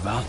about.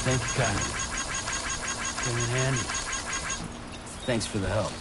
Thank you, Kyle. Came in handy. Thanks for the help.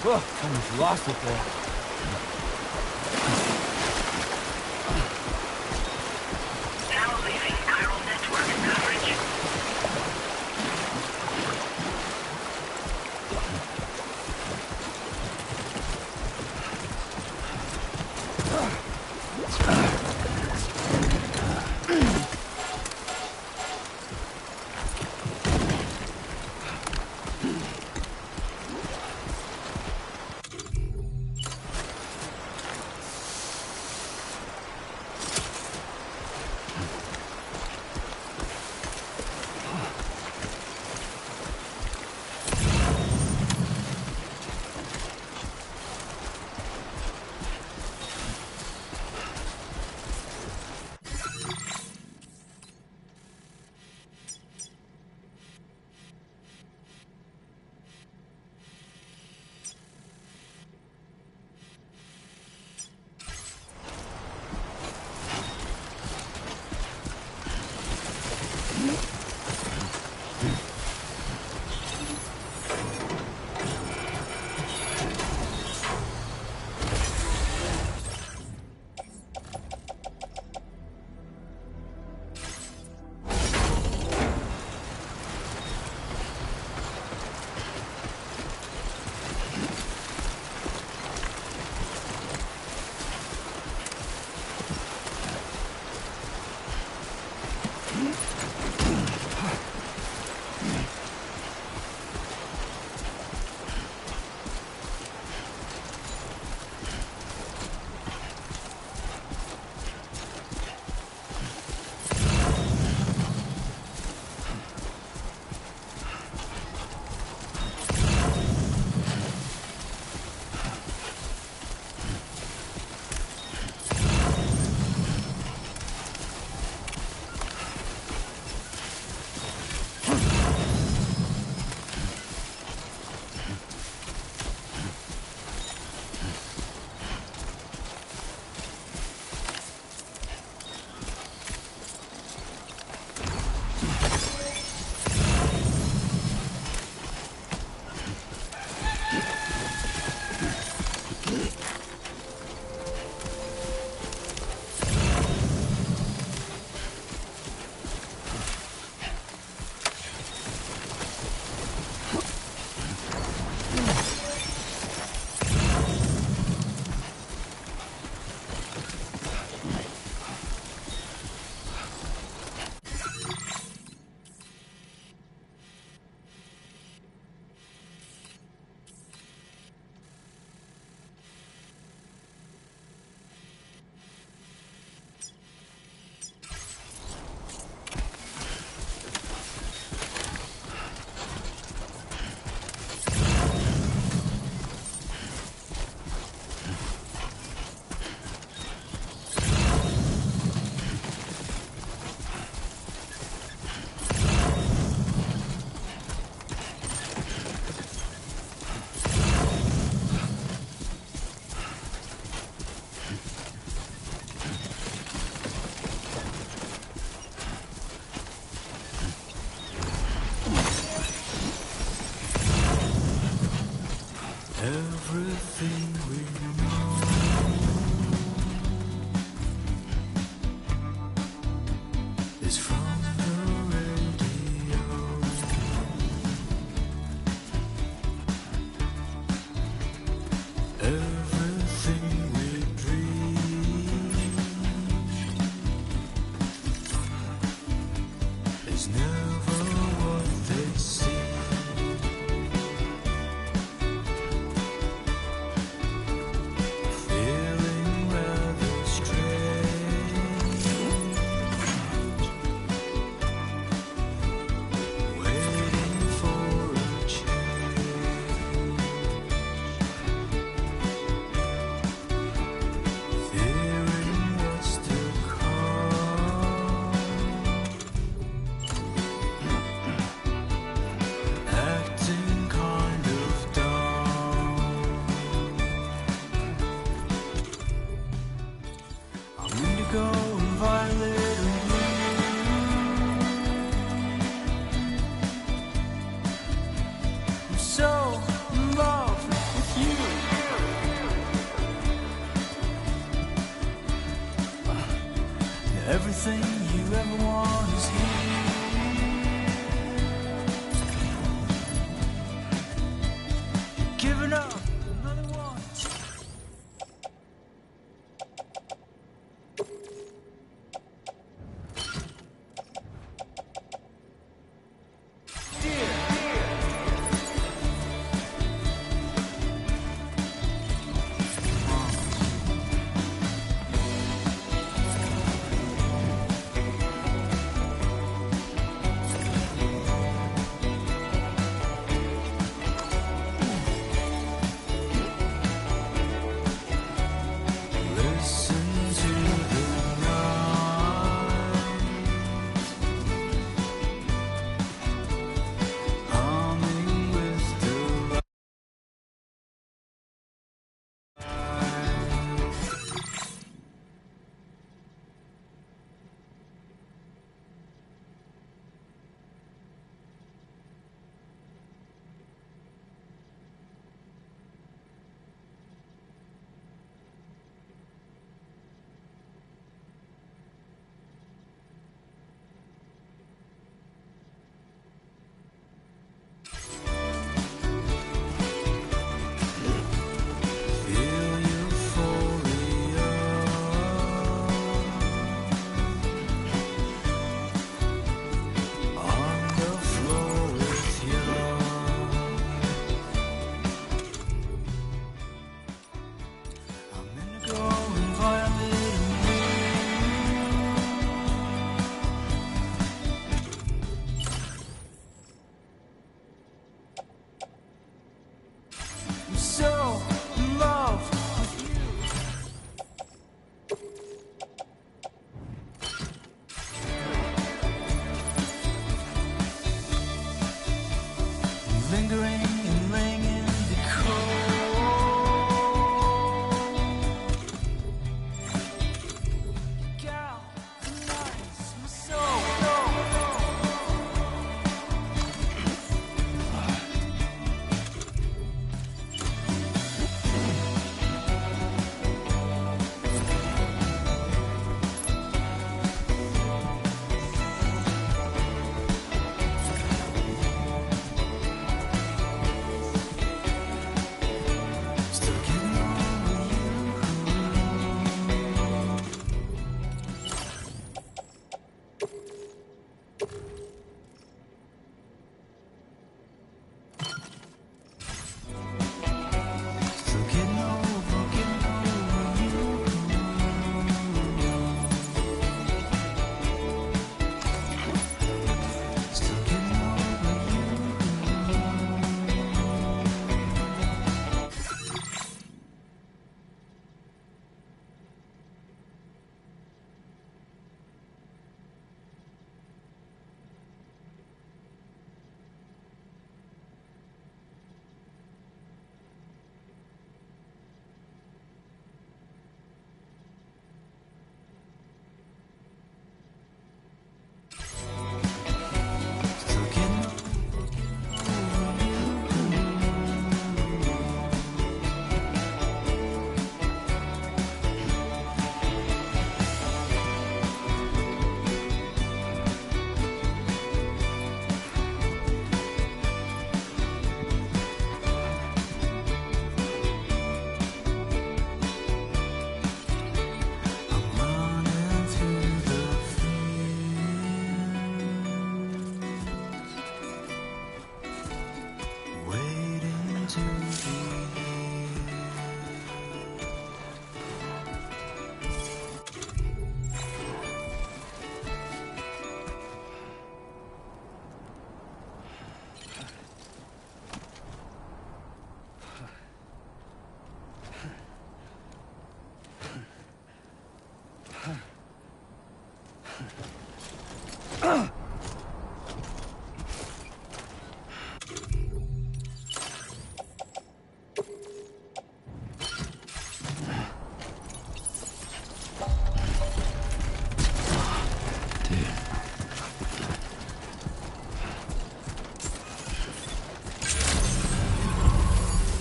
Whoa, almost lost it there. Now leaving chiral network coverage. Everything you ever want is here. Giving up another one.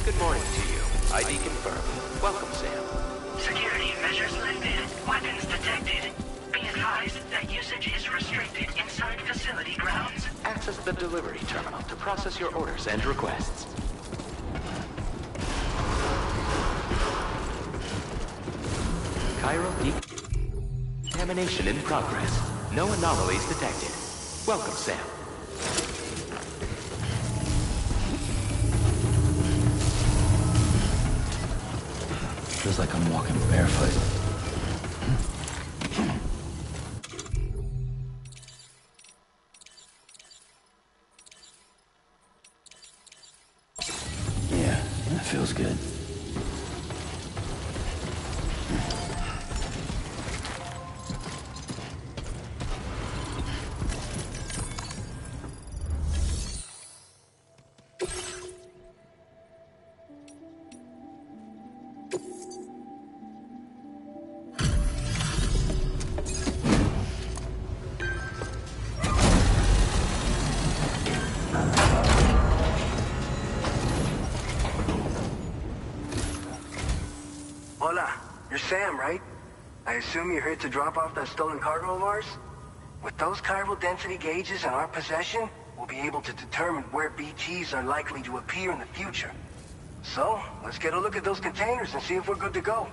Good morning to you. ID confirmed. Welcome, Sam. Security measures lifted. Weapons detected. Be advised that usage is restricted inside facility grounds. Access the delivery terminal to process your orders and requests. Chiral decontamination in progress. No anomalies detected. Welcome, Sam. Feels like I'm walking barefoot. Yeah, that feels good. Hola, you're Sam, right? I assume you're here to drop off that stolen cargo of ours? With those chiral density gauges in our possession, we'll be able to determine where BTs are likely to appear in the future. So, let's get a look at those containers and see if we're good to go.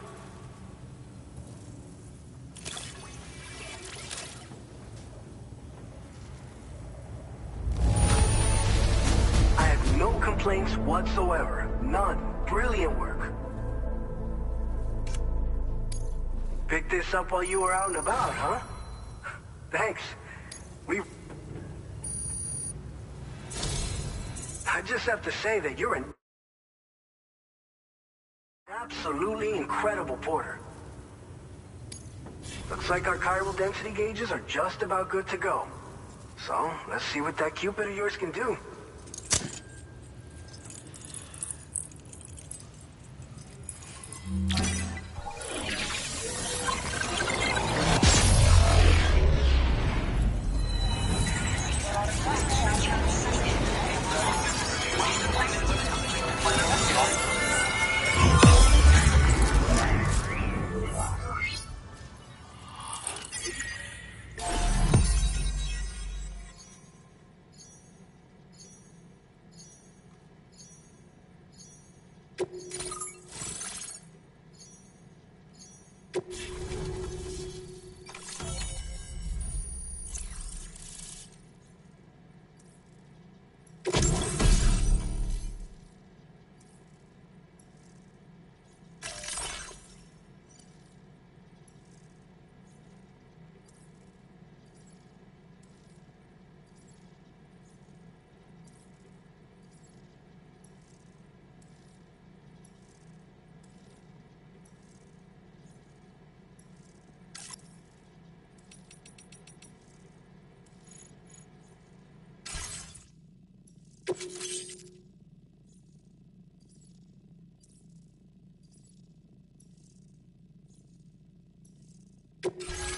I have no complaints whatsoever. None. Brilliant work. Picked this up while you were out and about, huh? Thanks. I just have to say that you're an absolutely incredible porter. Looks like our chiral density gauges are just about good to go. So, let's see what that Cupid of yours can do.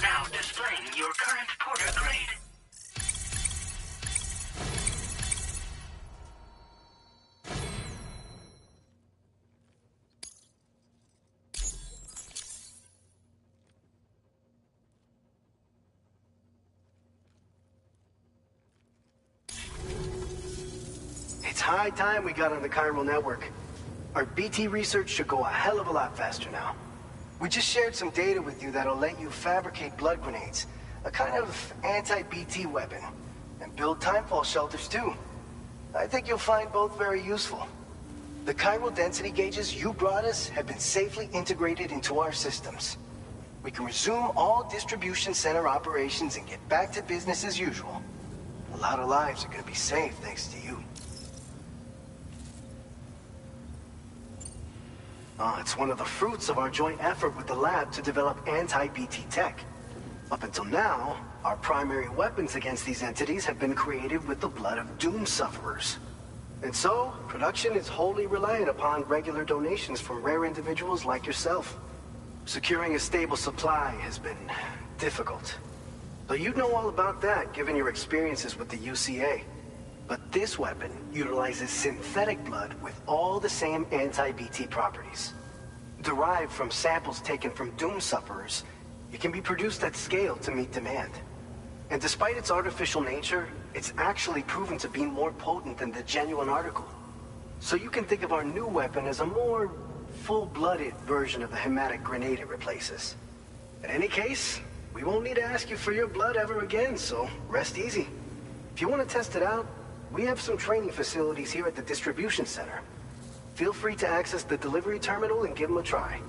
Now displaying your current porter grade. It's high time we got on the chiral network. Our BT research should go a hell of a lot faster now. We just shared some data with you that'll let you fabricate blood grenades, a kind of anti-BT weapon, and build timefall shelters too. I think you'll find both very useful. The chiral density gauges you brought us have been safely integrated into our systems. We can resume all distribution center operations and get back to business as usual. A lot of lives are gonna be saved thanks to you. It's one of the fruits of our joint effort with the lab to develop anti-BT tech. Up until now, Our primary weapons against these entities have been created with the blood of doom sufferers. And so, production is wholly reliant upon regular donations from rare individuals like yourself. Securing a stable supply has been difficult. So you'd know all about that, given your experiences with the UCA. But this weapon utilizes synthetic blood with all the same anti-BT properties. Derived from samples taken from doom sufferers, it can be produced at scale to meet demand. And despite its artificial nature, it's actually proven to be more potent than the genuine article. So you can think of our new weapon as a more full-blooded version of the hematic grenade it replaces. In any case, we won't need to ask you for your blood ever again, so rest easy. If you want to test it out, we have some training facilities here at the distribution center. Feel free to access the delivery terminal and give them a try.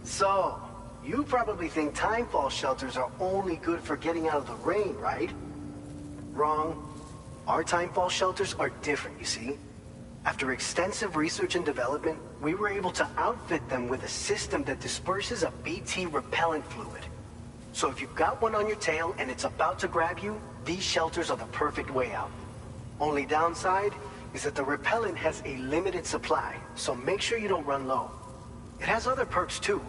So, you probably think timefall shelters are only good for getting out of the rain, right? Wrong. Our timefall shelters are different, you see. After extensive research and development, we were able to outfit them with a system that disperses a BT repellent fluid. So if you've got one on your tail and it's about to grab you, these shelters are the perfect way out. Only downside is that the repellent has a limited supply, so make sure you don't run low. It has other perks too.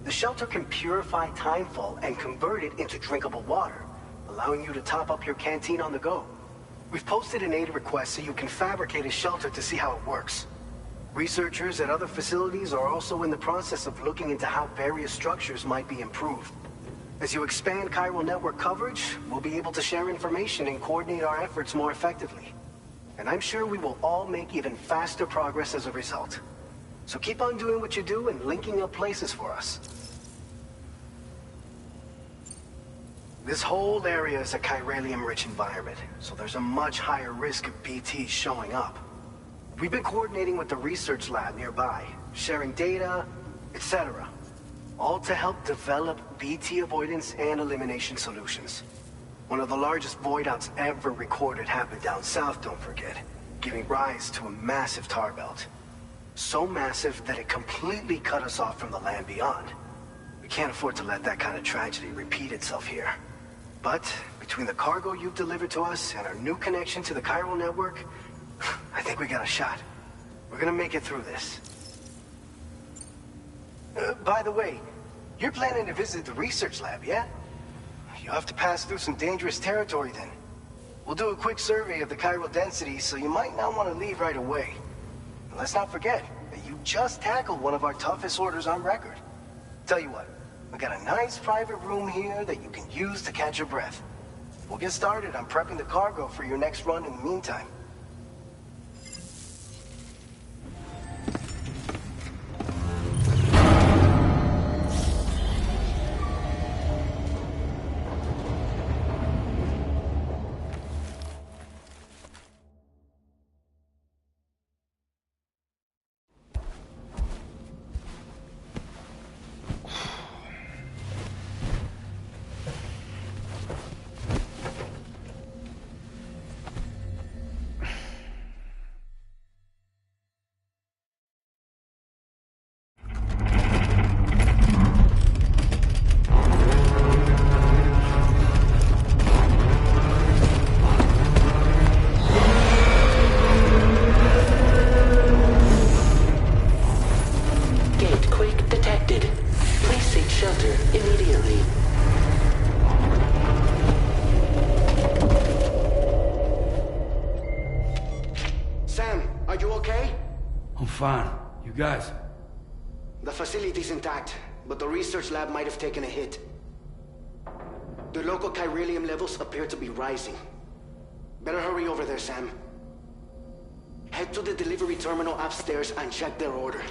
The shelter can purify timefall and convert it into drinkable water, allowing you to top up your canteen on the go. We've posted an aid request so you can fabricate a shelter to see how it works. Researchers at other facilities are also in the process of looking into how various structures might be improved. As you expand chiral network coverage, we'll be able to share information and coordinate our efforts more effectively. And I'm sure we will all make even faster progress as a result. So keep on doing what you do and linking up places for us. This whole area is a chiralium-rich environment, so there's a much higher risk of BTs showing up. We've been coordinating with the research lab nearby, sharing data, etc. All to help develop BT avoidance and elimination solutions. One of the largest void outs ever recorded happened down south, don't forget, giving rise to a massive tar belt. So massive that it completely cut us off from the land beyond. We can't afford to let that kind of tragedy repeat itself here. But between the cargo you've delivered to us and our new connection to the chiral network, I think we got a shot. We're gonna make it through this. By the way, you're planning to visit the research lab, yeah? You'll have to pass through some dangerous territory then. We'll do a quick survey of the chiral density, so you might not want to leave right away. And let's not forget that you just tackled one of our toughest orders on record. Tell you what, we got a nice private room here that you can use to catch your breath. We'll get started on prepping the cargo for your next run in the meantime. Fine. You guys? The facility's intact, but the research lab might have taken a hit. The local chiralium levels appear to be rising. Better hurry over there, Sam. Head to the delivery terminal upstairs and check their order.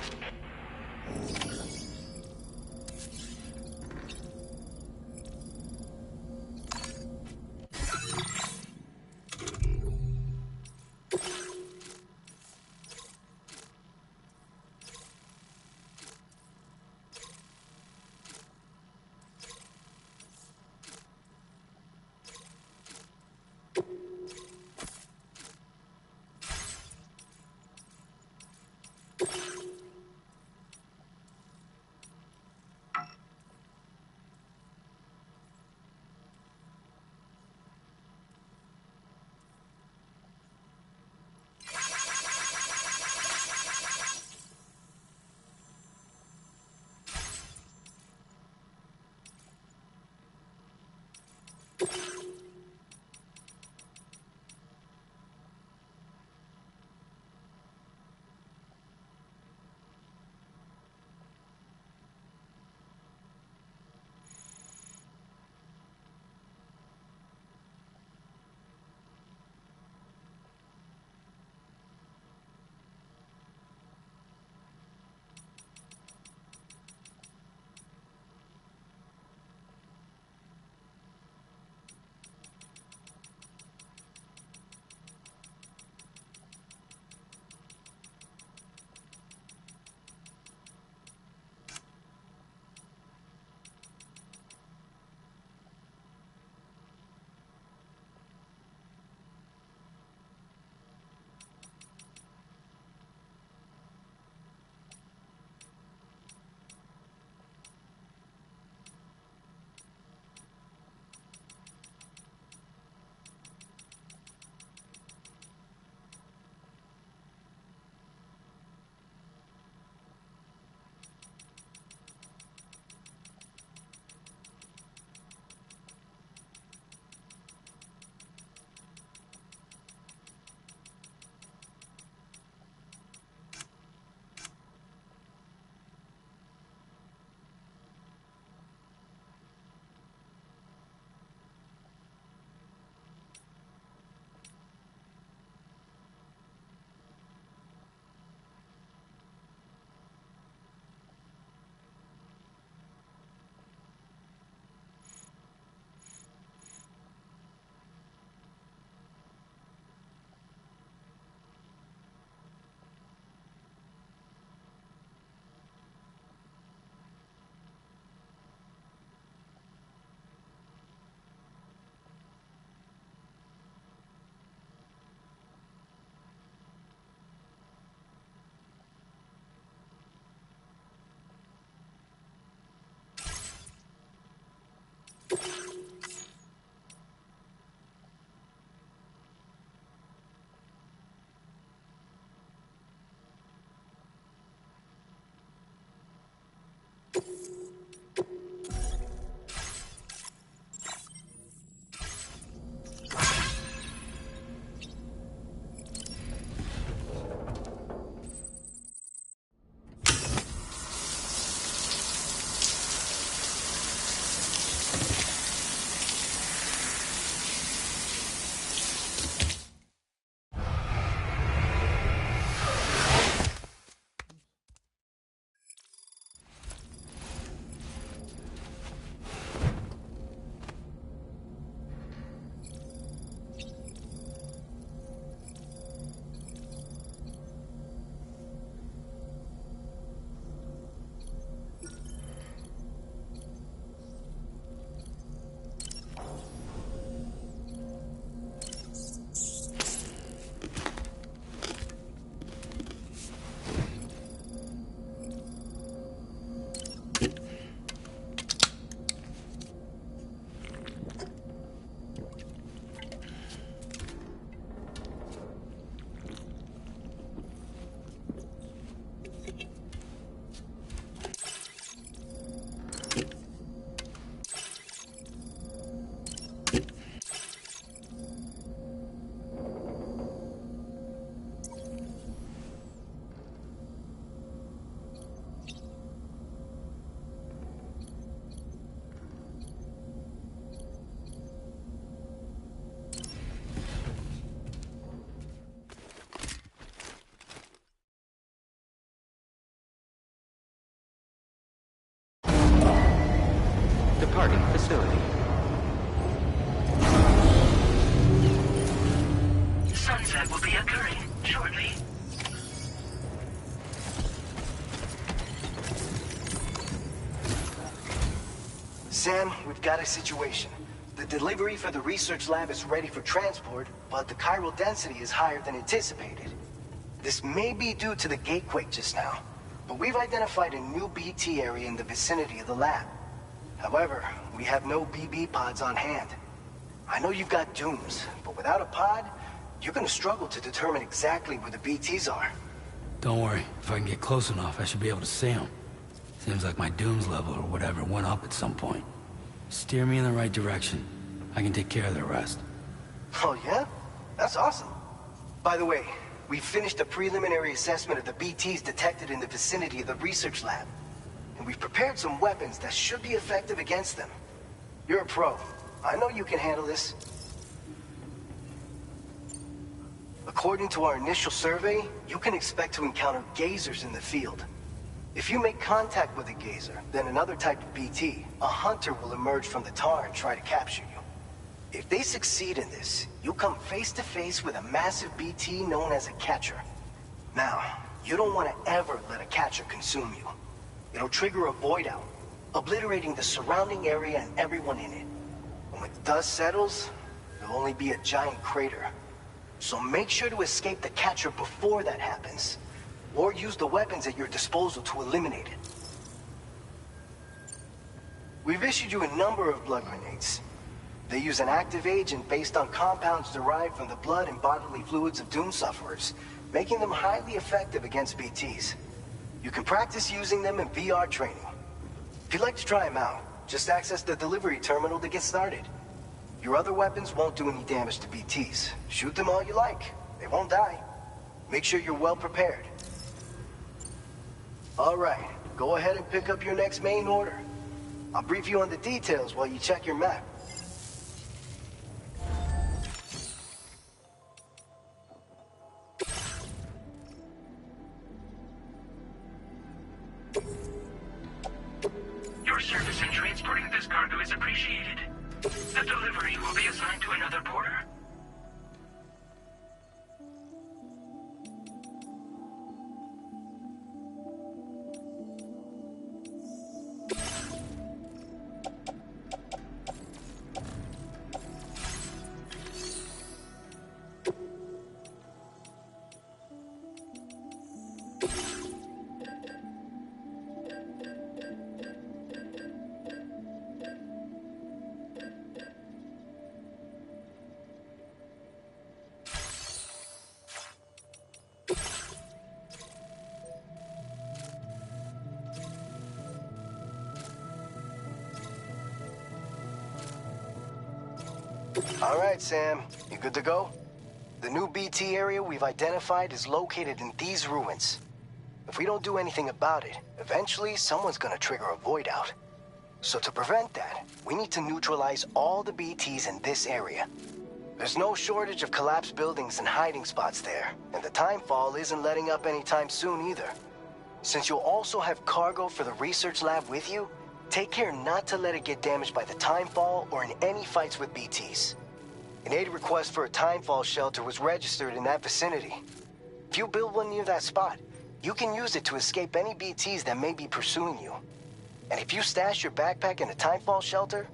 Departing facility. Sunset will be occurring shortly. Sam, we've got a situation. The delivery for the research lab is ready for transport, but the chiral density is higher than anticipated. This may be due to the gatequake just now, but we've identified a new BT area in the vicinity of the lab. However, we have no BB pods on hand. I know you've got dooms, but without a pod, you're gonna struggle to determine exactly where the BTs are. Don't worry. If I can get close enough, I should be able to see them. Seems like my dooms level or whatever went up at some point. Steer me in the right direction. I can take care of the rest. Oh yeah? That's awesome. By the way, we finished a preliminary assessment of the BTs detected in the vicinity of the research lab. And we've prepared some weapons that should be effective against them. You're a pro. I know you can handle this. According to our initial survey, you can expect to encounter gazers in the field. If you make contact with a gazer, then another type of BT, a hunter will emerge from the tar and try to capture you. If they succeed in this, you'll come face to face with a massive BT known as a catcher. Now, you don't want to ever let a catcher consume you. It'll trigger a void out, obliterating the surrounding area and everyone in it. And when the dust settles, there'll only be a giant crater. So make sure to escape the catcher before that happens, or use the weapons at your disposal to eliminate it. We've issued you a number of blood grenades. They use an active agent based on compounds derived from the blood and bodily fluids of Doom sufferers, making them highly effective against BTs. You can practice using them in VR training. If you'd like to try them out, just access the delivery terminal to get started. Your other weapons won't do any damage to BTs. Shoot them all you like. They won't die. Make sure you're well prepared. All right, go ahead and pick up your next main order. I'll brief you on the details while you check your map. Your service in transporting this cargo is appreciated. The delivery will be assigned to another porter. All right, Sam. You good to go? The new BT area we've identified is located in these ruins. If we don't do anything about it, eventually someone's gonna trigger a void out. So to prevent that, we need to neutralize all the BTs in this area. There's no shortage of collapsed buildings and hiding spots there, and the timefall isn't letting up anytime soon either. Since you'll also have cargo for the research lab with you, take care not to let it get damaged by the timefall or in any fights with BTs. An aid request for a timefall shelter was registered in that vicinity. If you build one near that spot, you can use it to escape any BTs that may be pursuing you. And if you stash your backpack in a timefall shelter,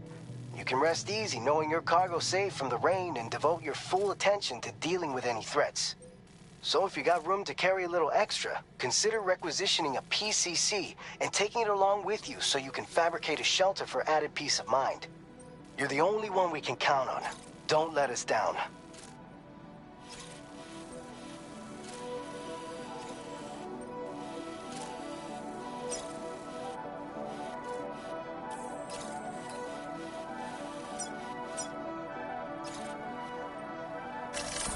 you can rest easy knowing your cargo's safe from the rain and devote your full attention to dealing with any threats. So if you got room to carry a little extra, consider requisitioning a PCC and taking it along with you so you can fabricate a shelter for added peace of mind. You're the only one we can count on. Don't let us down.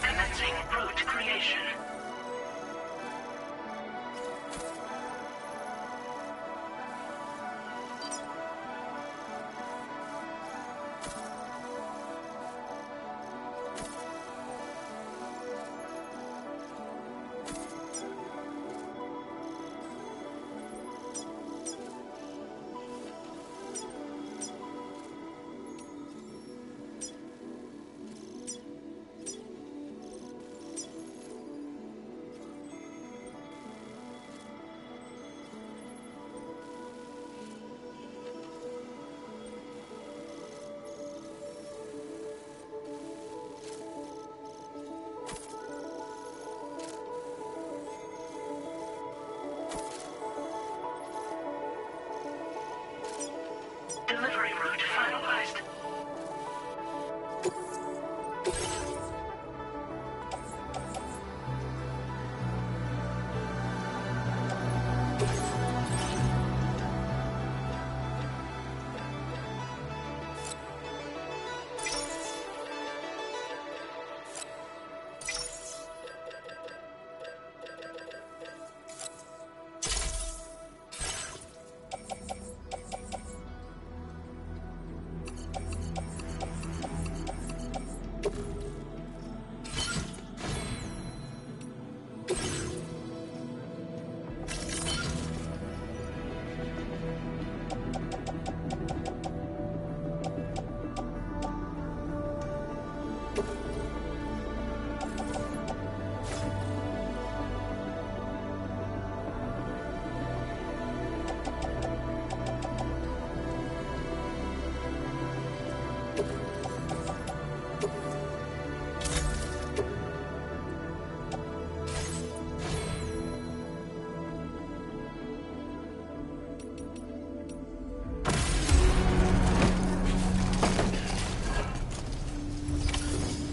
Commencing route creation. Delivery route finalized.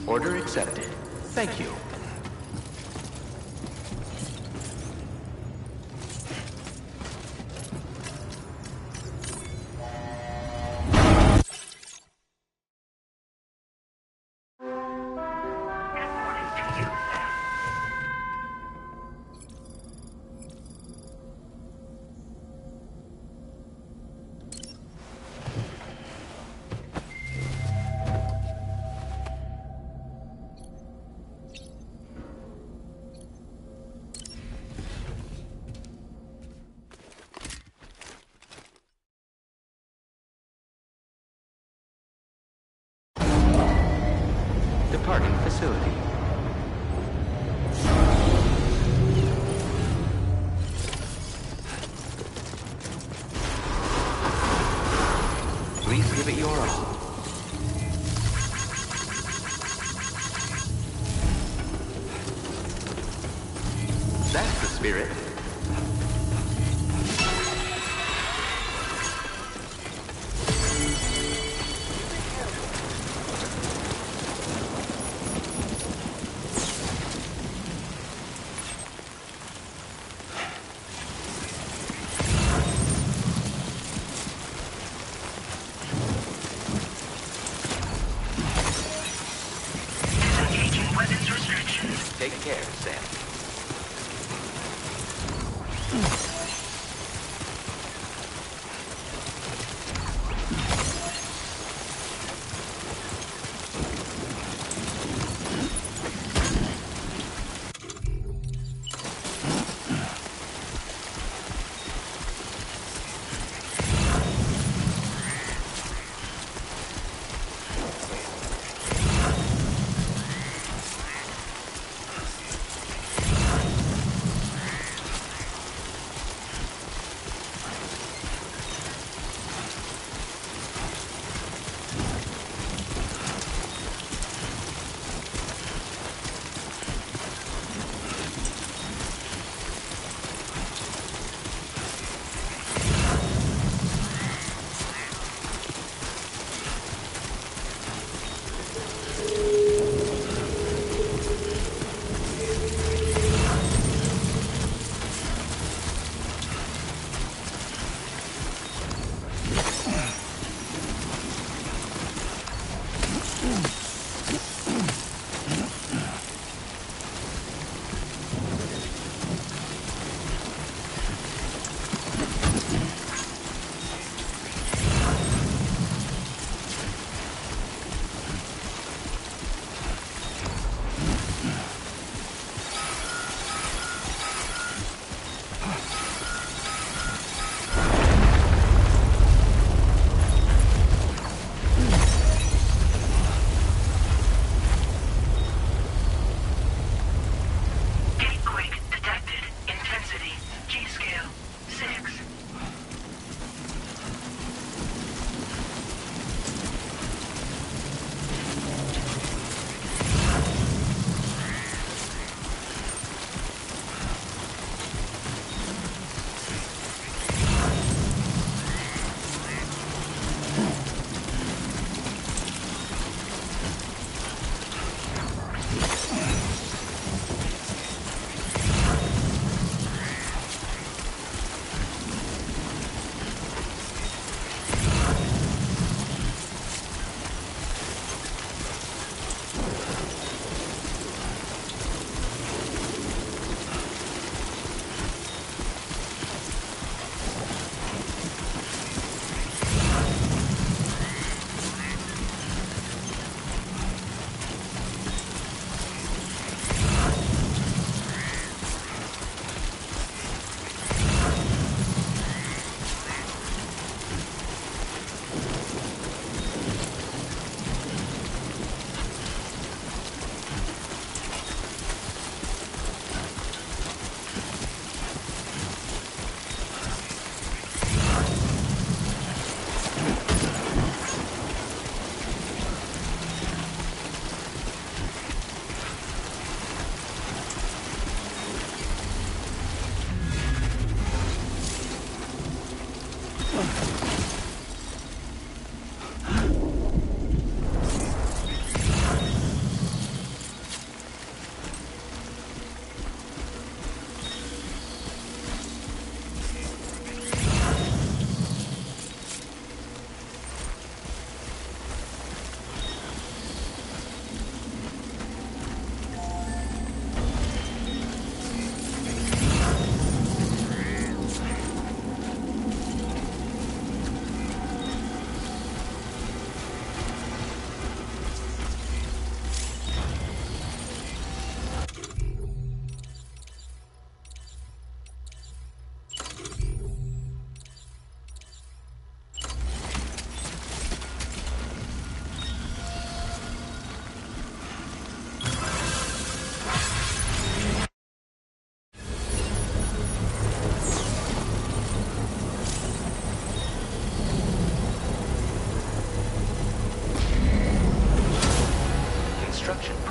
Order accepted. Thank you. Departing facility. Please give it your all. That's the spirit. Take care, Sam.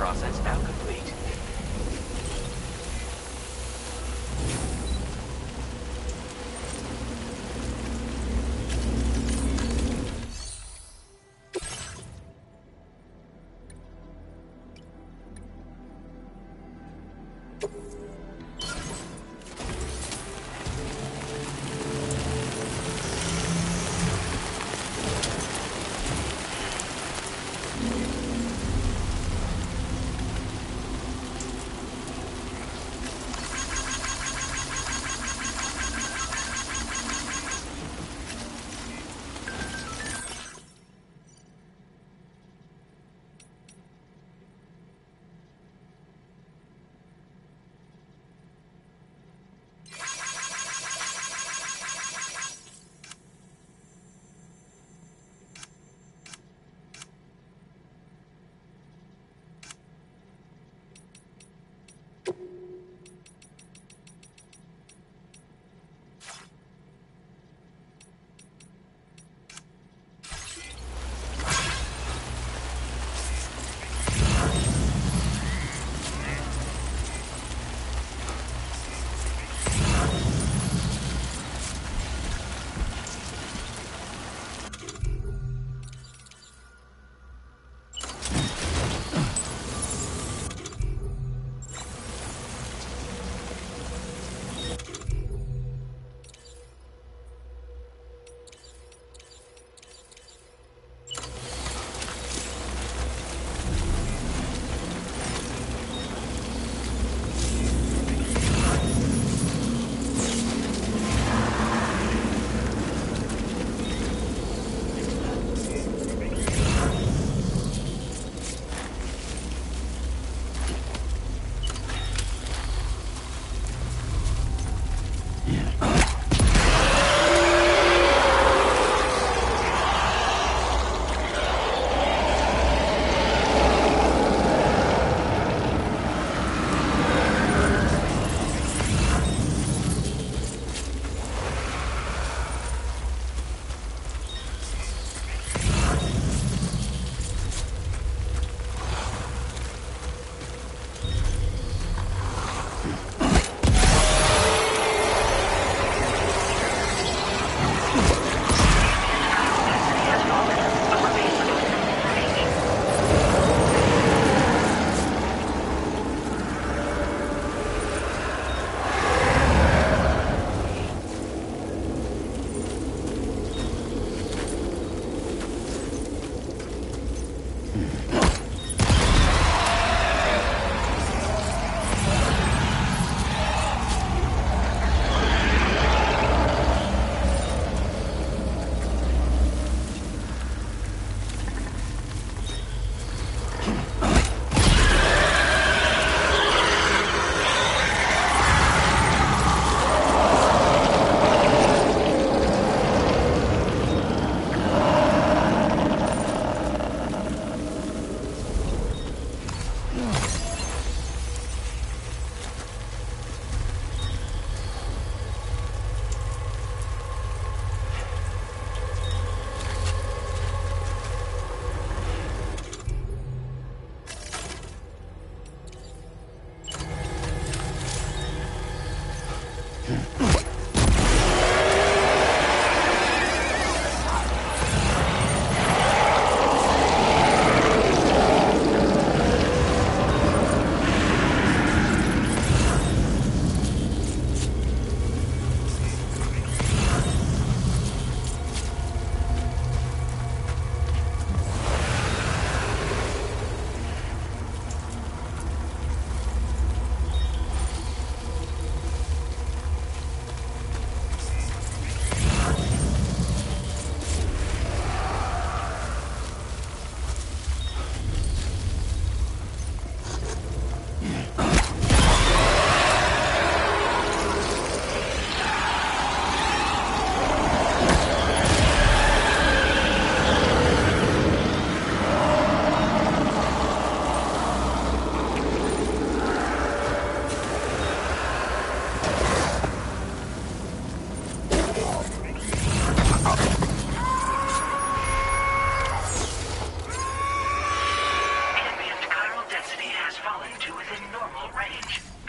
process now complete.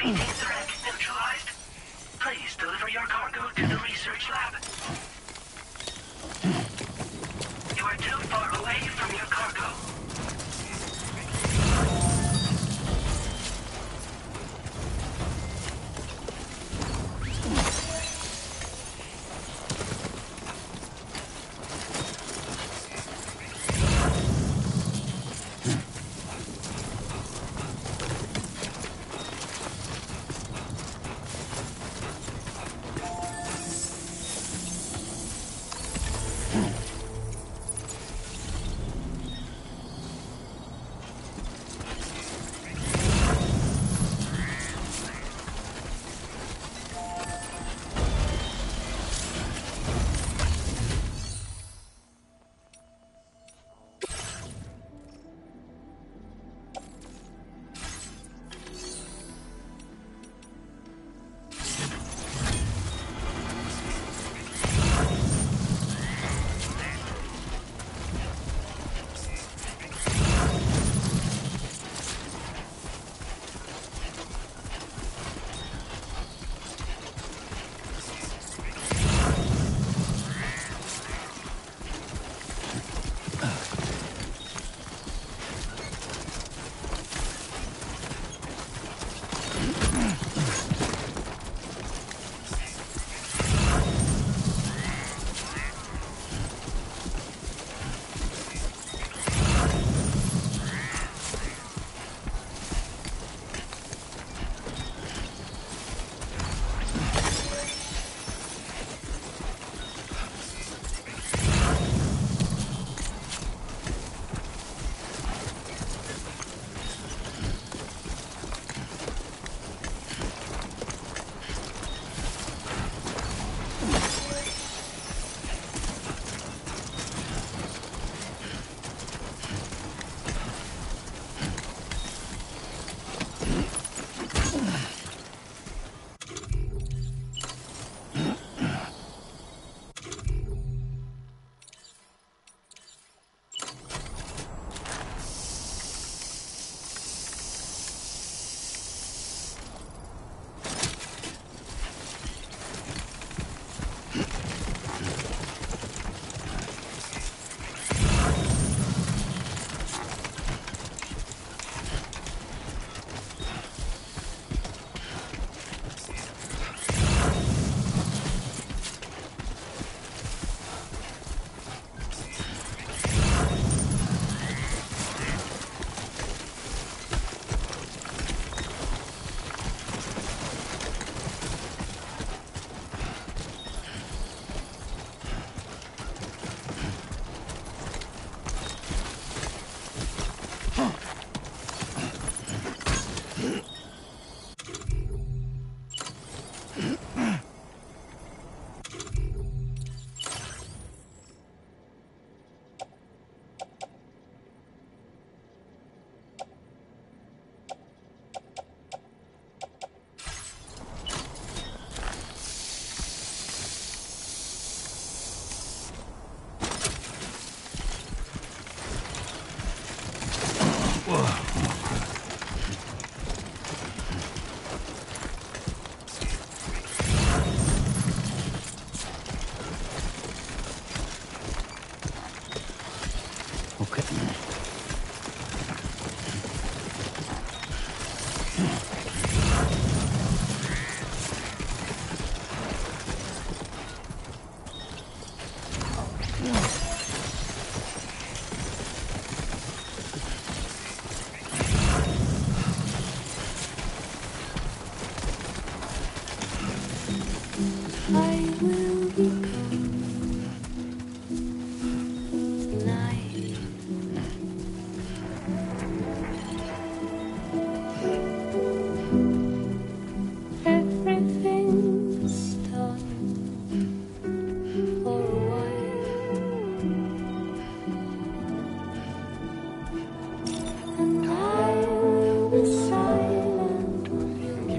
VT threat neutralized. Please deliver your cargo to the research lab. You are too far away from your cargo.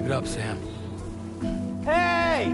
Up, Sam. Hey!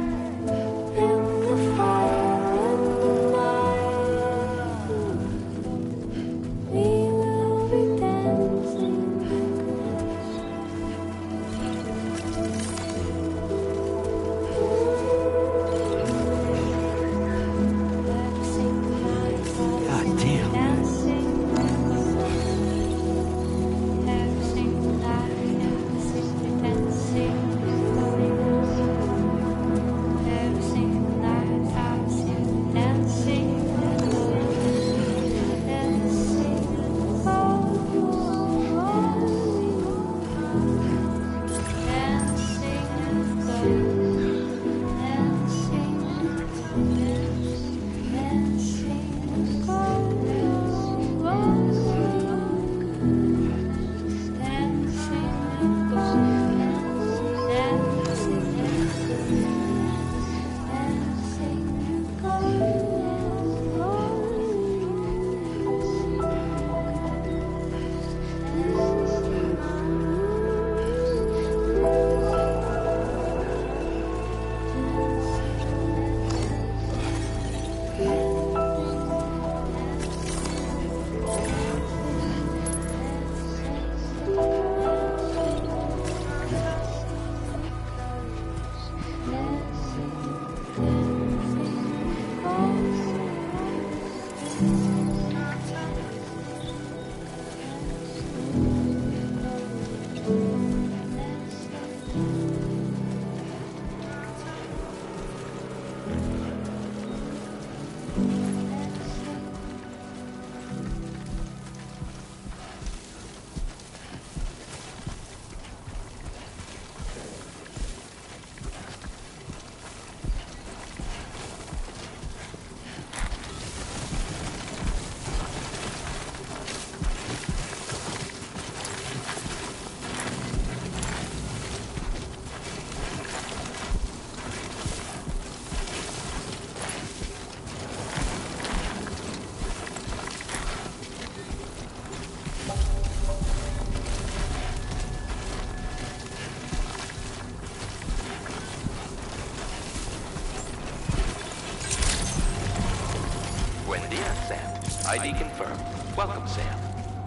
ID confirmed. Welcome, Sam.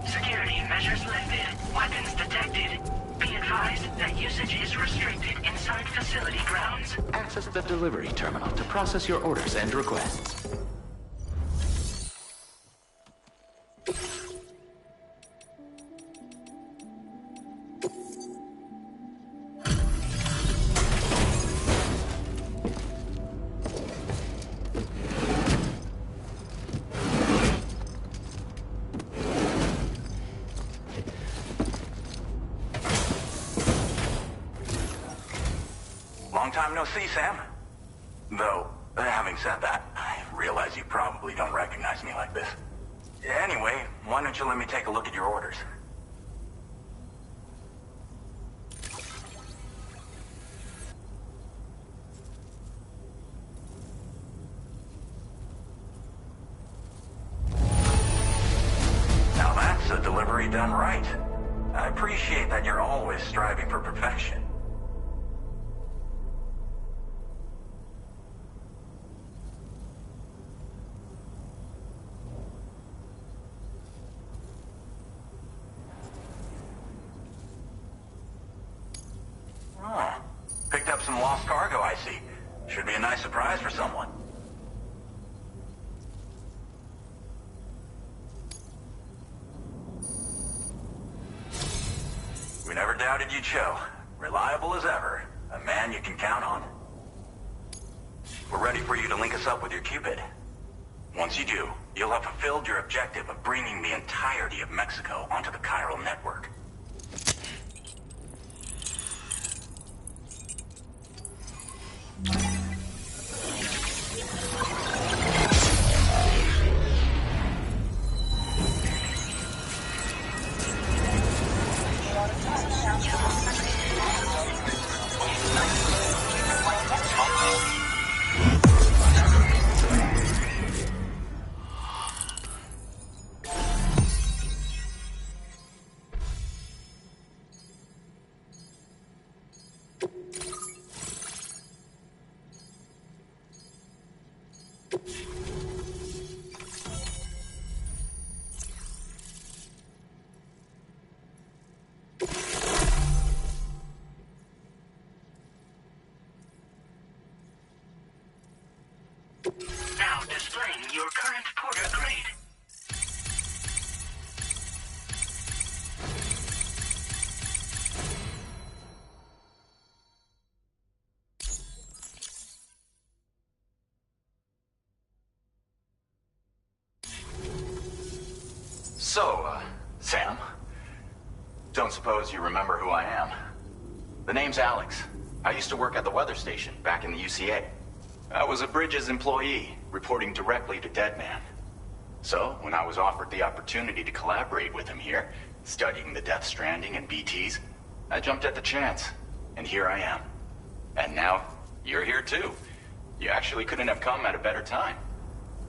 Security measures lifted. Weapons detected. Be advised that usage is restricted inside facility grounds. Access the delivery terminal to process your orders and requests. Long time no see, Sam. Though, having said that, I realize you probably don't recognize me like this. Anyway, why don't you let me take a look at your orders? Now that's a delivery done right. I appreciate that you're always striving for perfection. Oh, picked up some lost cargo, I see. Should be a nice surprise for someone. We never doubted you'd show. Reliable as ever. A man you can count on. We're ready for you to link us up with your Cupid. Once you do, you'll have fulfilled your objective of bringing the entirety of Mexico onto the chiral network. Now displaying your current porter grade. So, Sam? Don't suppose you remember who I am? The name's Alex. I used to work at the weather station back in the UCA. I was a Bridges employee, reporting directly to Deadman. So, when I was offered the opportunity to collaborate with him here, studying the Death Stranding and BTs, I jumped at the chance, and here I am. And now, you're here too. You actually couldn't have come at a better time.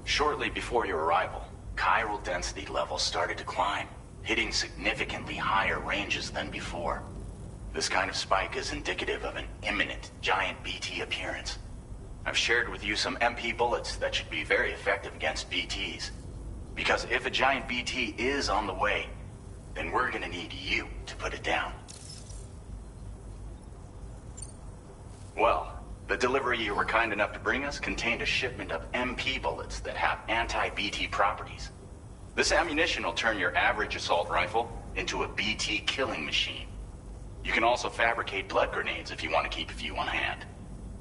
Shortly before your arrival, chiral density levels started to climb, hitting significantly higher ranges than before. This kind of spike is indicative of an imminent giant BT appearance. I've shared with you some MP bullets that should be very effective against BTs. Because if a giant BT is on the way, then we're gonna need you to put it down. Well, the delivery you were kind enough to bring us contained a shipment of MP bullets that have anti-BT properties. This ammunition will turn your average assault rifle into a BT killing machine. You can also fabricate blood grenades if you want to keep a few on hand.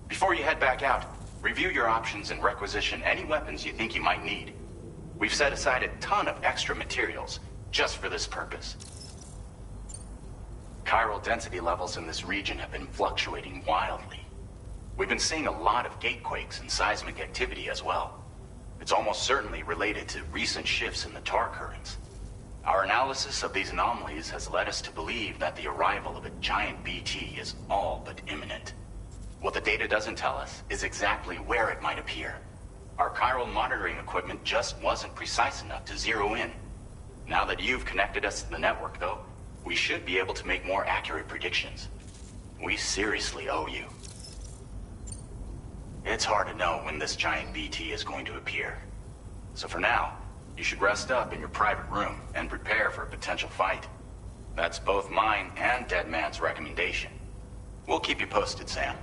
Before you head back out, review your options and requisition any weapons you think you might need. We've set aside a ton of extra materials just for this purpose. Chiral density levels in this region have been fluctuating wildly. We've been seeing a lot of gatequakes and seismic activity as well. It's almost certainly related to recent shifts in the tar currents. Our analysis of these anomalies has led us to believe that the arrival of a giant BT is all but imminent. What the data doesn't tell us is exactly where it might appear. Our chiral monitoring equipment just wasn't precise enough to zero in. Now that you've connected us to the network, though, we should be able to make more accurate predictions. We seriously owe you. It's hard to know when this giant BT is going to appear. So for now, You should rest up in your private room and prepare for a potential fight. That's both mine and Dead Man's recommendation. We'll keep you posted, Sam.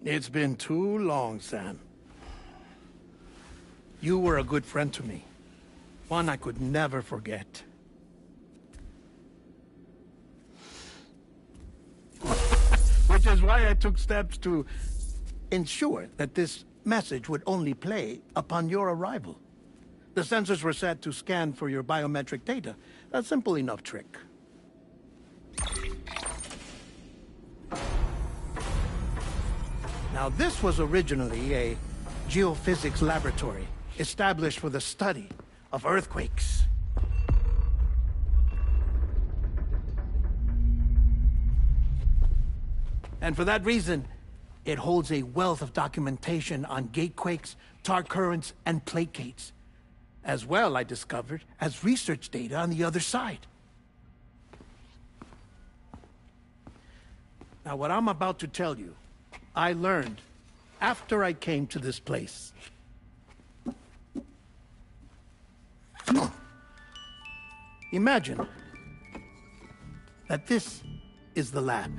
It's been too long, Sam. You were a good friend to me. One I could never forget. Which is why I took steps to ensure that this message would only play upon your arrival. The sensors were set to scan for your biometric data. A simple enough trick. Now, this was originally a geophysics laboratory established for the study of earthquakes. And for that reason, it holds a wealth of documentation on gatequakes, tar currents, and placates. As well, I discovered, as research data on the other side. Now, what I'm about to tell you, I learned after I came to this place. Imagine that this is the lab.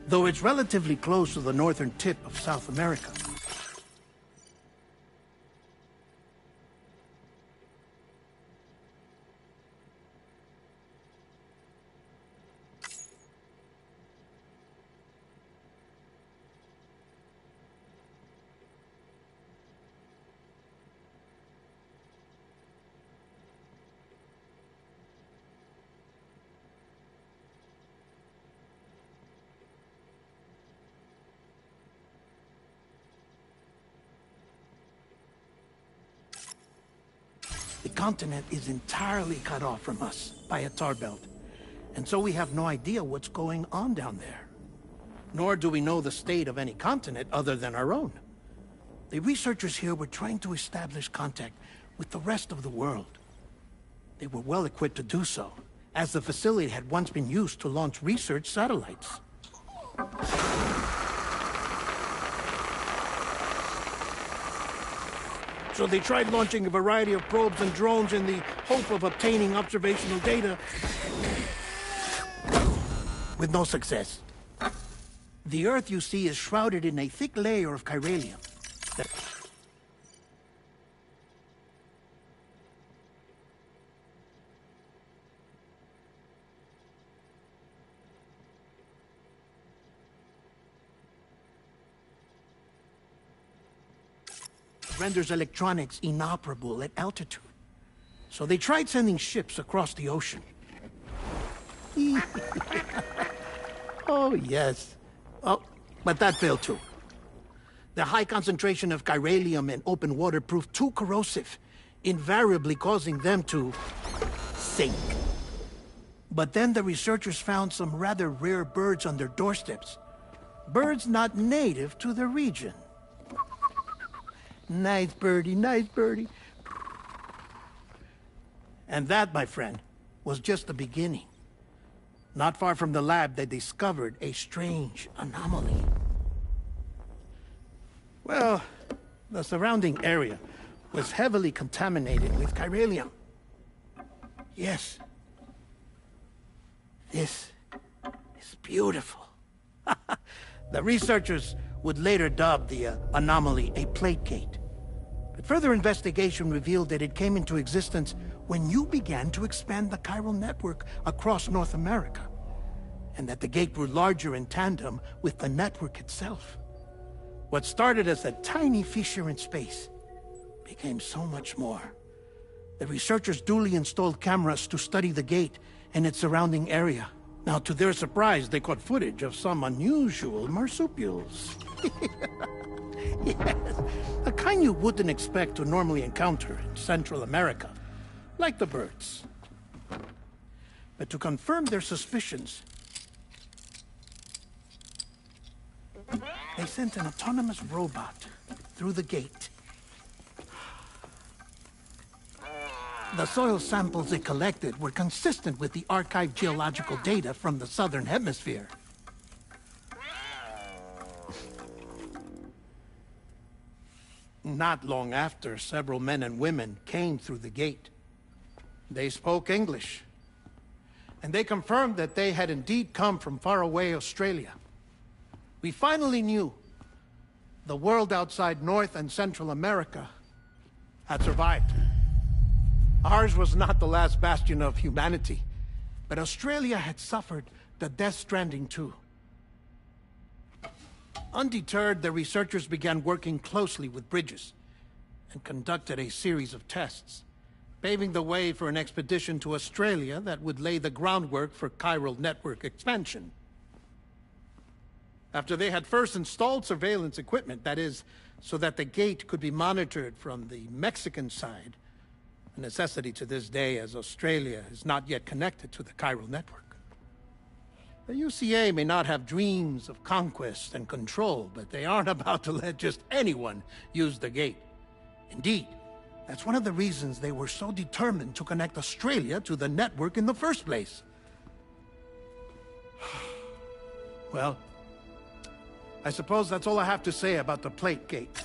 Though it's relatively close to the northern tip of South America. The continent is entirely cut off from us by a tar belt, and so we have no idea what's going on down there. Nor do we know the state of any continent other than our own. The researchers here were trying to establish contact with the rest of the world. They were well equipped to do so, as the facility had once been used to launch research satellites. So they tried launching a variety of probes and drones in the hope of obtaining observational data, with no success. The Earth, you see, is shrouded in a thick layer of chiralium. Renders electronics inoperable at altitude. So they tried sending ships across the ocean. Oh, yes. Oh, but that failed too. The high concentration of chiralium in open water proved too corrosive, invariably causing them to sink. But then the researchers found some rather rare birds on their doorsteps. Birds not native to the region. Nice birdie, nice birdie. And that, my friend, was just the beginning. Not far from the lab, they discovered a strange anomaly. Well, the surrounding area was heavily contaminated with chiralium. Yes. This is beautiful. The researchers would later dub the anomaly a plate gate. But further investigation revealed that it came into existence when you began to expand the chiral network across North America, and that the gate grew larger in tandem with the network itself. What started as a tiny fissure in space became so much more. The researchers duly installed cameras to study the gate and its surrounding area. Now, to their surprise, they caught footage of some unusual marsupials. Yes, a kind you wouldn't expect to normally encounter in Central America, like the birds. But to confirm their suspicions, they sent an autonomous robot through the gate. The soil samples it collected were consistent with the archived geological data from the southern hemisphere. Not long after, several men and women came through the gate. They spoke English, and they confirmed that they had indeed come from faraway Australia. We finally knew the world outside North and Central America had survived. Ours was not the last bastion of humanity, but Australia had suffered the Death Stranding too. Undeterred, the researchers began working closely with Bridges and conducted a series of tests, paving the way for an expedition to Australia that would lay the groundwork for chiral network expansion. After they had first installed surveillance equipment, that is, so that the gate could be monitored from the Mexican side, a necessity to this day as Australia is not yet connected to the chiral network. The UCA may not have dreams of conquest and control, but they aren't about to let just anyone use the gate. Indeed, that's one of the reasons they were so determined to connect Australia to the network in the first place. Well, I suppose that's all I have to say about the plate gate.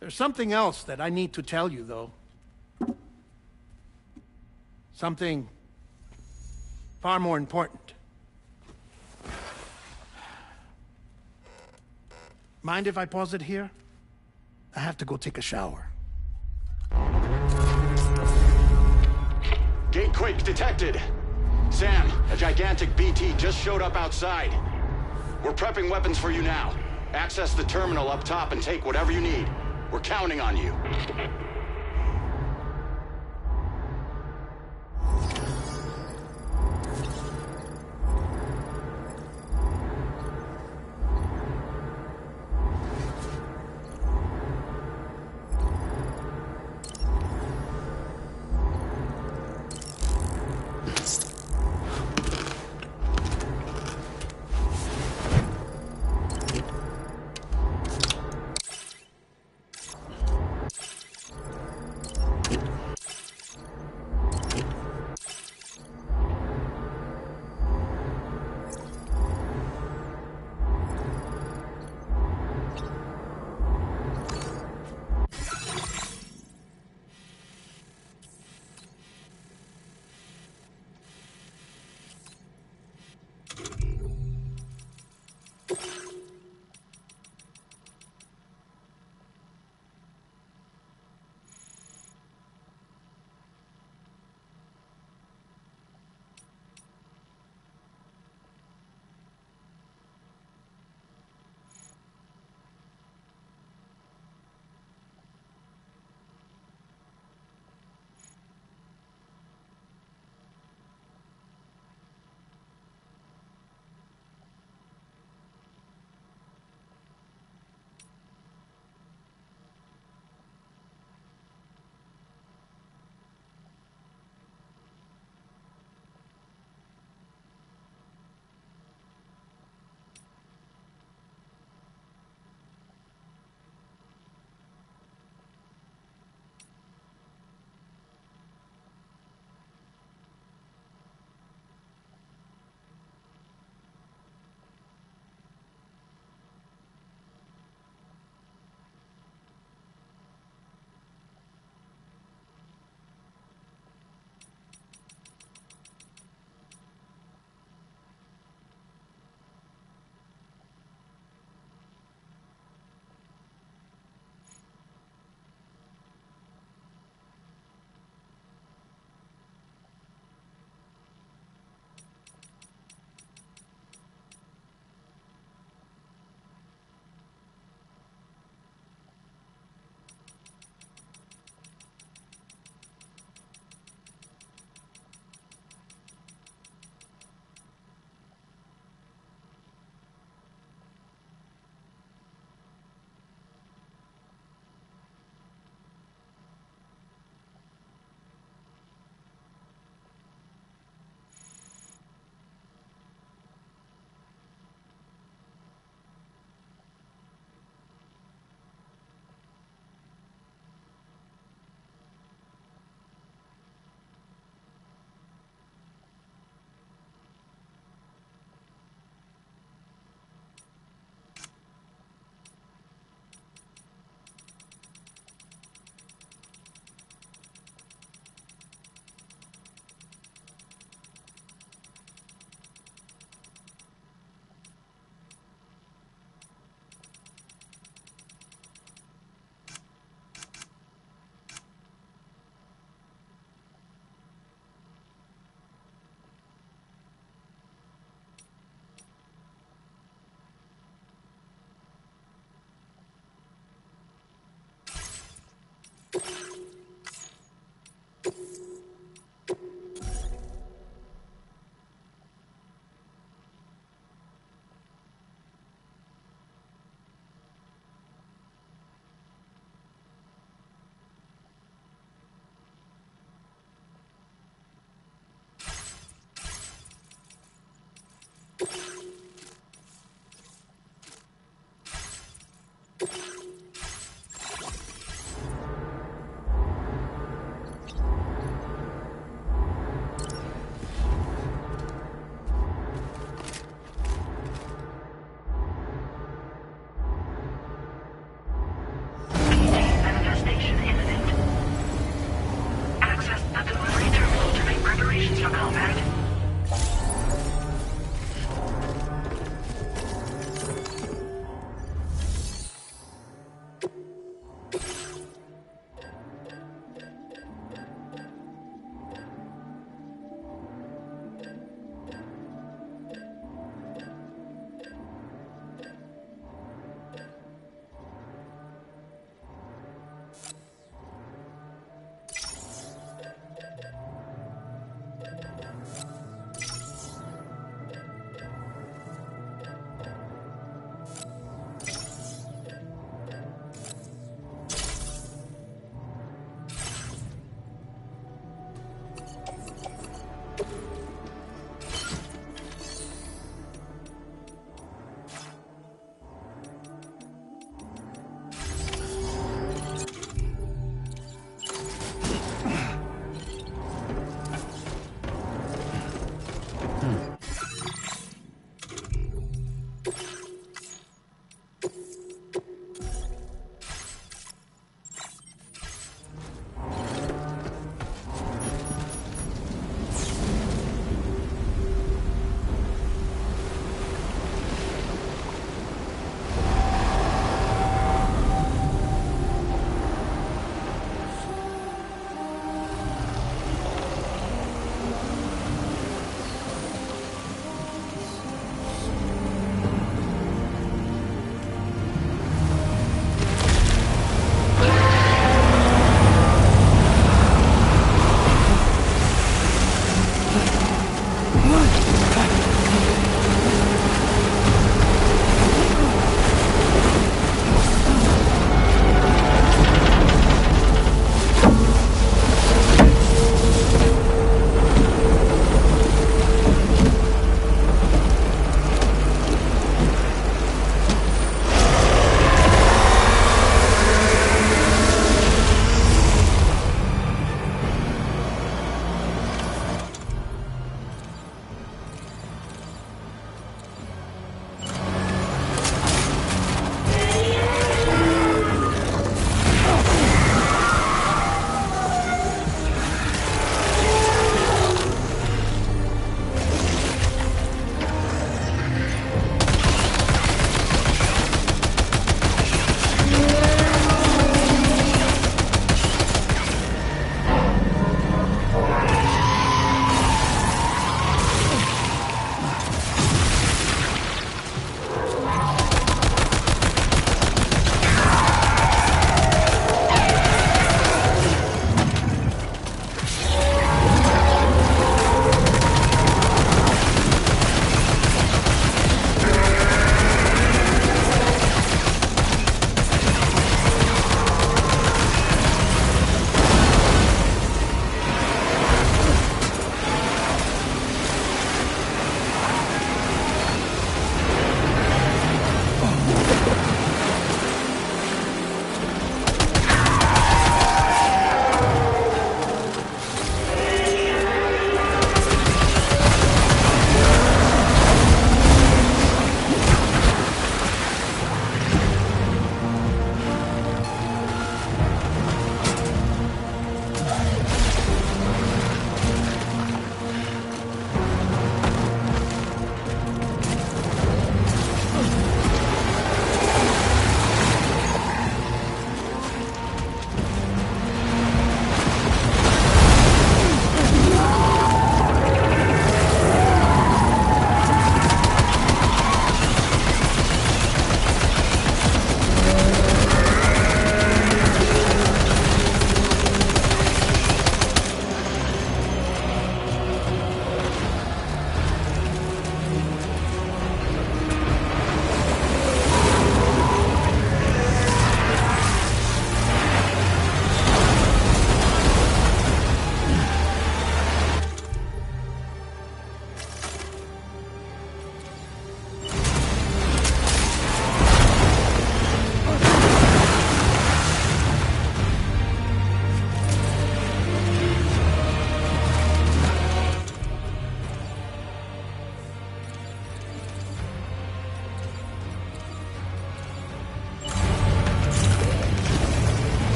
There's something else that I need to tell you, though. Something far more important. Mind if I pause it here? I have to go take a shower. Gate quake detected. Sam, a gigantic BT just showed up outside. We're prepping weapons for you now. Access the terminal up top and take whatever you need. We're counting on you.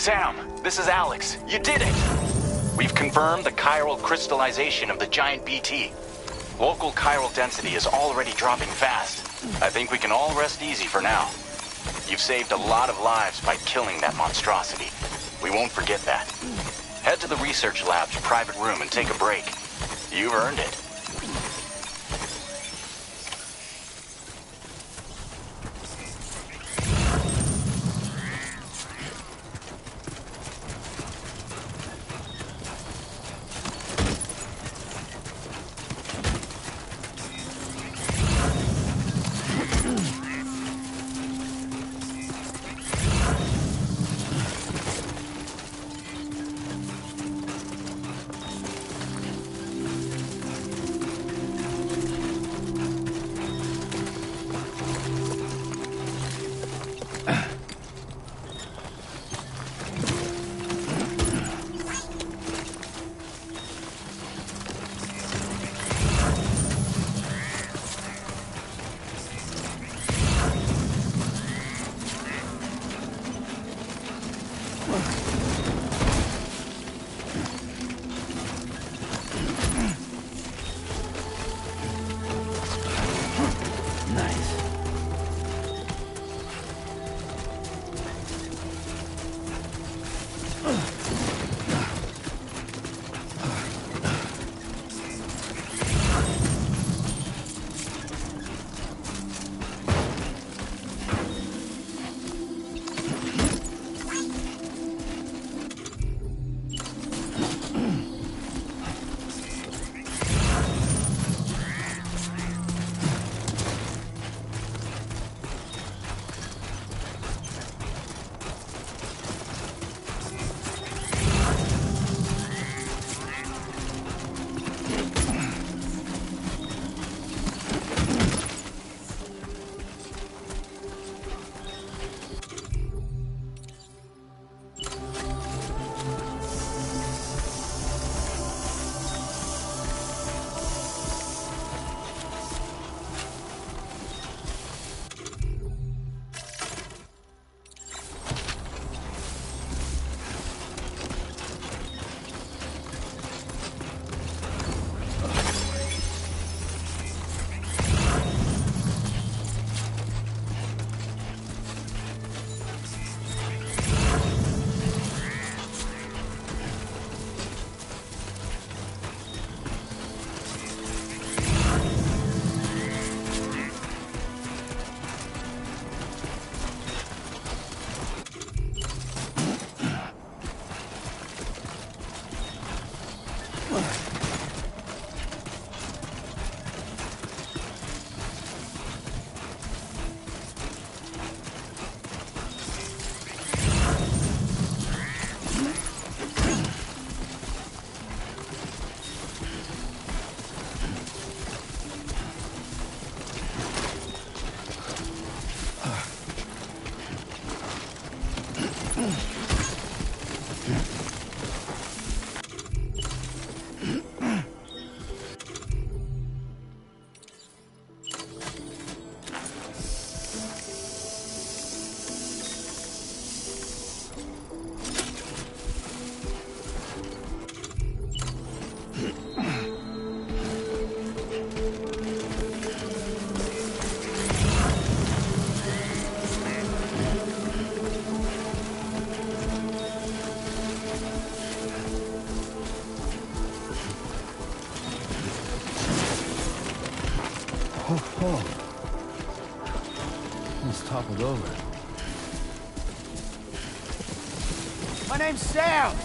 Sam, this is Alex. You did it! We've confirmed the chiral crystallization of the giant BT. Local chiral density is already dropping fast. I think we can all rest easy for now. You've saved a lot of lives by killing that monstrosity. We won't forget that. Head to the research lab's private room and take a break. You've earned it. Almost toppled over. My name's Sam.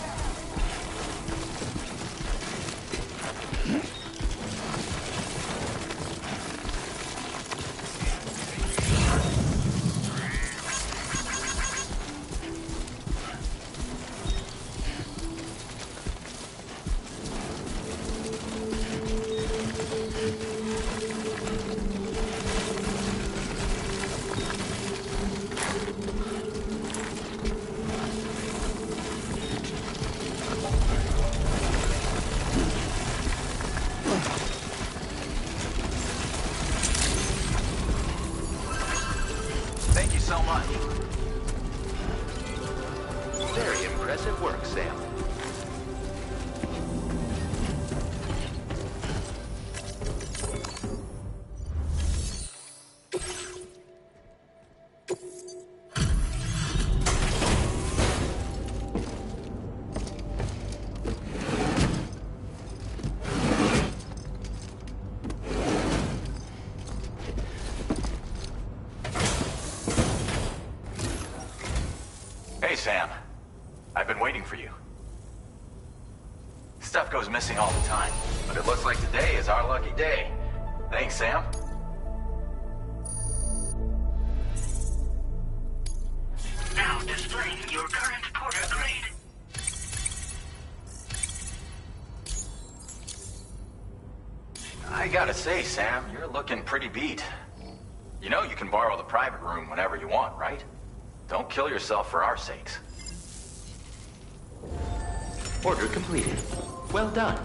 Stuff goes missing all the time, but it looks like today is our lucky day. Thanks, Sam. Now displaying your current Porter grade. I gotta say, Sam, you're looking pretty beat. You know you can borrow the private room whenever you want, right? Don't kill yourself for our sakes. Order completed. Well done.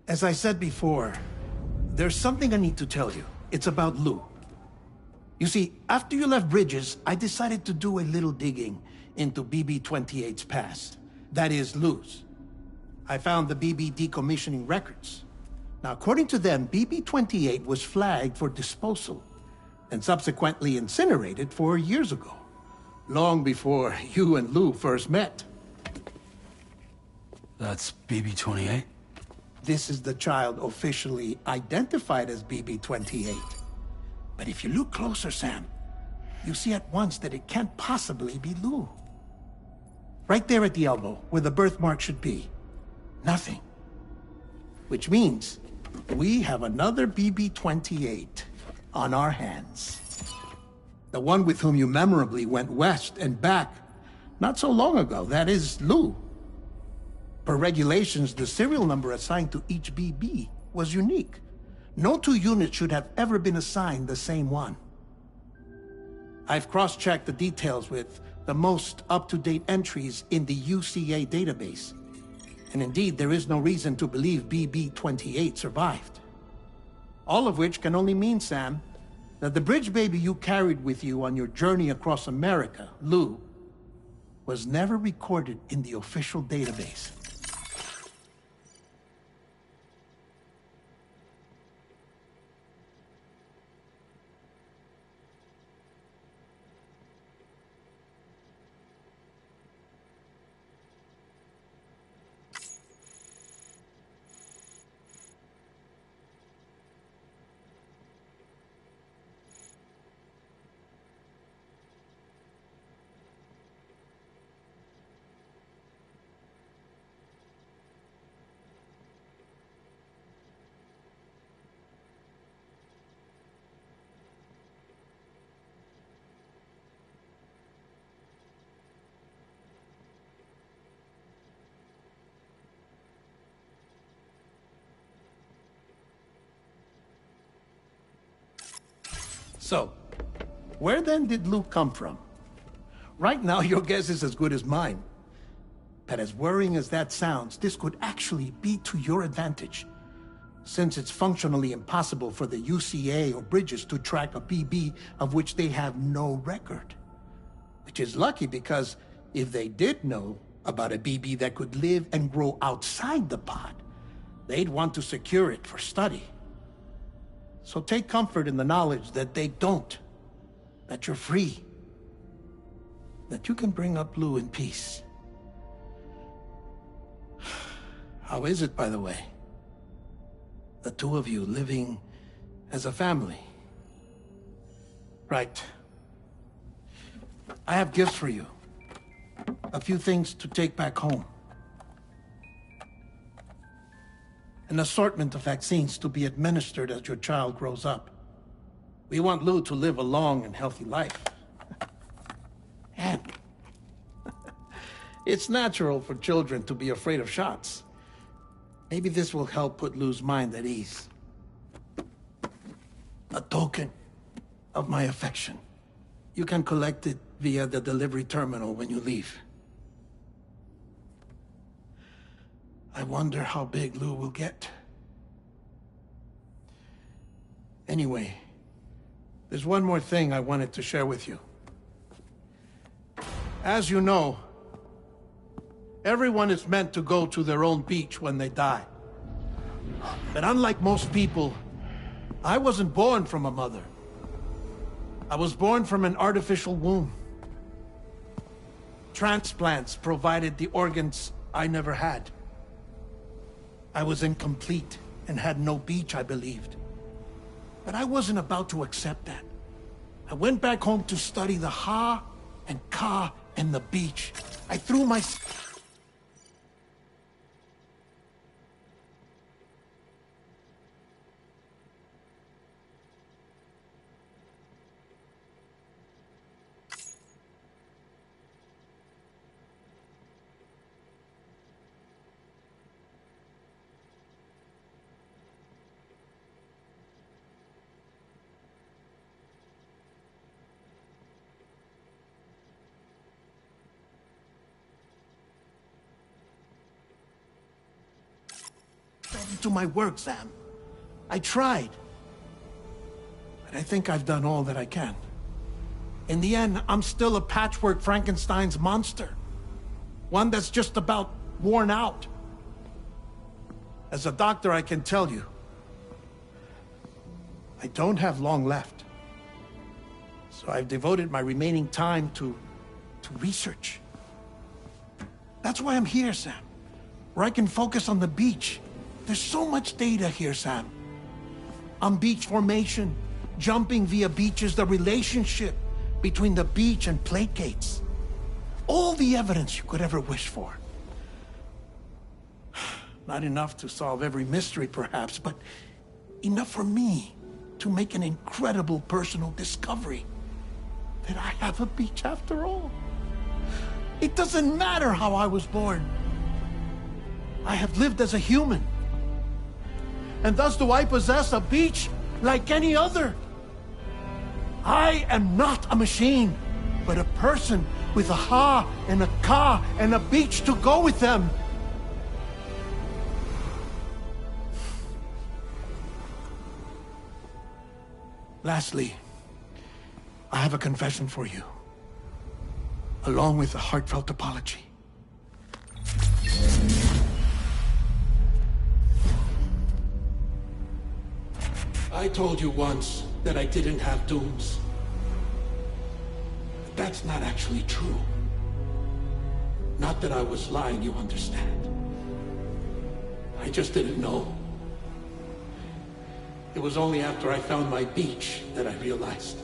As I said before, there's something I need to tell you. It's about Lou. You see, after you left Bridges, I decided to do a little digging into BB-28's past. That is, Lou's. I found the BB decommissioning records. Now, according to them, BB-28 was flagged for disposal and subsequently incinerated 4 years ago, long before you and Lou first met. That's BB-28? This is the child officially identified as BB-28. But if you look closer, Sam, you see at once that it can't possibly be Lou. Right there at the elbow, where the birthmark should be. Nothing. Which means we have another BB-28 on our hands. The one with whom you memorably went west and back not so long ago, that is Lou. Per regulations, the serial number assigned to each BB was unique. No two units should have ever been assigned the same one. I've cross-checked the details with the most up-to-date entries in the UCA database. And indeed, there is no reason to believe BB-28 survived. All of which can only mean, Sam, that the bridge baby you carried with you on your journey across America, Lou, was never recorded in the official database. So, where then did Lou come from? Right now, your guess is as good as mine. But as worrying as that sounds, this could actually be to your advantage, since it's functionally impossible for the UCA or Bridges to track a BB of which they have no record. Which is lucky because if they did know about a BB that could live and grow outside the pod, they'd want to secure it for study. So take comfort in the knowledge that they don't, that you're free, that you can bring up Lou in peace. How is it, by the way? The two of you living as a family. Right. I have gifts for you. A few things to take back home. An assortment of vaccines to be administered as your child grows up. We want Lou to live a long and healthy life. And it's natural for children to be afraid of shots. Maybe this will help put Lou's mind at ease. A token of my affection. You can collect it via the delivery terminal when you leave. I wonder how big Lou will get. Anyway, there's one more thing I wanted to share with you. As you know, everyone is meant to go to their own beach when they die. But unlike most people, I wasn't born from a mother. I was born from an artificial womb. Transplants provided the organs I never had. I was incomplete and had no beach, I believed. But I wasn't about to accept that. I went back home to study the Ha and Ka and the beach. I threw my... to my work, Sam. I tried. But I think I've done all that I can. In the end, I'm still a patchwork Frankenstein's monster. One that's just about worn out. As a doctor, I can tell you, I don't have long left. So I've devoted my remaining time to research. That's why I'm here, Sam. Where I can focus on the beach. There's so much data here, Sam. On beach formation, jumping via beaches, the relationship between the beach and placates. All the evidence you could ever wish for. Not enough to solve every mystery, perhaps, but enough for me to make an incredible personal discovery. That I have a beach after all. It doesn't matter how I was born. I have lived as a human. And thus do I possess a beach like any other. I am not a machine, but a person with a Ha and a Ka and a beach to go with them. Lastly, I have a confession for you, along with a heartfelt apology. I told you once that I didn't have dooms. But that's not actually true. Not that I was lying, you understand. I just didn't know. It was only after I found my beach that I realized.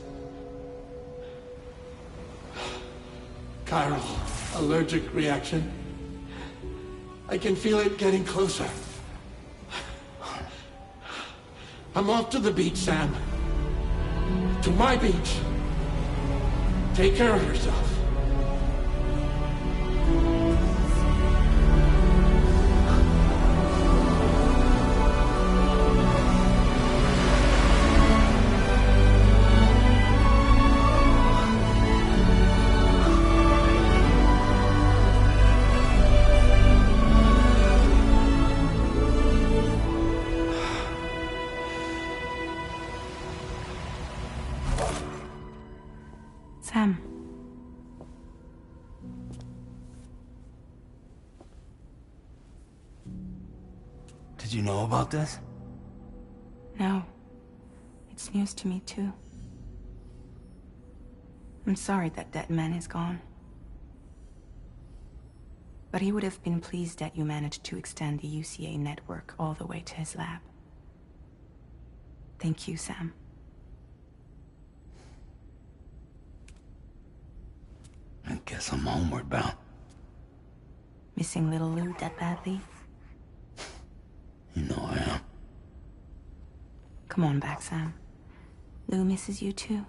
Chiral allergic reaction. I can feel it getting closer. I'm off to the beach, Sam. To my beach. Take care of yourself. Sam. Did you know about this? No. It's news to me, too. I'm sorry that that man is gone. But he would have been pleased that you managed to extend the UCA network all the way to his lab. Thank you, Sam. I guess I'm homeward bound. Missing little Lou that badly? You know I am. Come on back, Sam. Lou misses you too.